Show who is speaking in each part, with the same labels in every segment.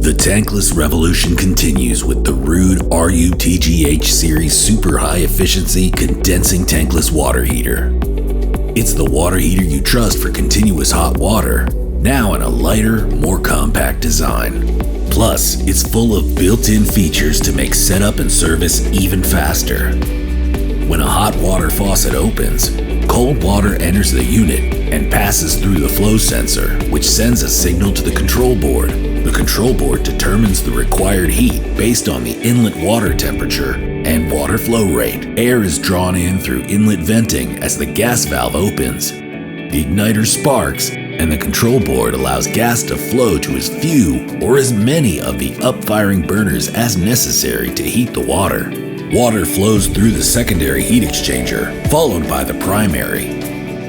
Speaker 1: The tankless revolution continues with the Ruud RUTGH series super high efficiency condensing tankless water heater. It's the water heater you trust for continuous hot water, now in a lighter, more compact design. Plus, it's full of built-in features to make setup and service even faster. When a hot water faucet opens, cold water enters the unit and passes through the flow sensor, which sends a signal to the control board. The control board determines the required heat based on the inlet water temperature and water flow rate. Air is drawn in through inlet venting as the gas valve opens. The igniter sparks, and the control board allows gas to flow to as few or as many of the up-firing burners as necessary to heat the water. Water flows through the secondary heat exchanger, followed by the primary.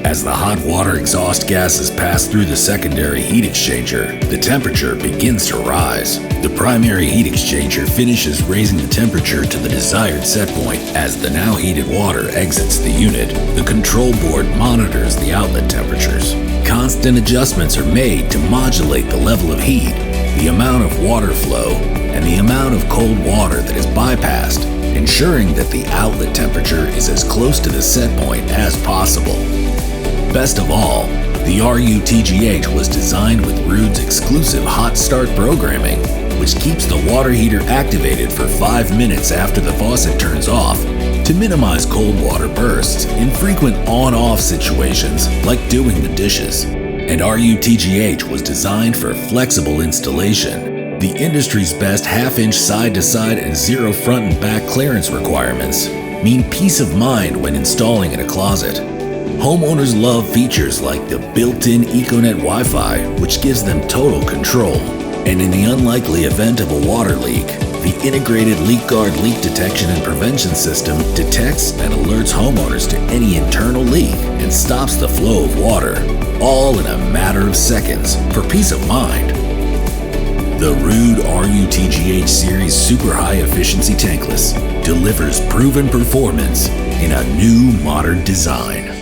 Speaker 1: As the hot water exhaust gases pass through the secondary heat exchanger, the temperature begins to rise. The primary heat exchanger finishes raising the temperature to the desired set point. As the now heated water exits the unit, the control board monitors the outlet temperatures. Constant adjustments are made to modulate the level of heat, the amount of water flow, and the amount of cold water that is bypassed, ensuring that the outlet temperature is as close to the set point as possible. Best of all, the RUTGH was designed with Ruud's exclusive hot start programming, which keeps the water heater activated for 5 minutes after the faucet turns off to minimize cold water bursts in frequent on-off situations like doing the dishes. And RUTGH was designed for flexible installation. The industry's best half-inch side-to-side and zero front and back clearance requirements mean peace of mind when installing in a closet. Homeowners love features like the built-in EcoNet Wi-Fi, which gives them total control. And in the unlikely event of a water leak, the integrated LeakGuard leak detection and prevention system detects and alerts homeowners to any internal leak and stops the flow of water, all in a matter of seconds for peace of mind. The Ruud RUTGH series super high efficiency tankless delivers proven performance in a new modern design.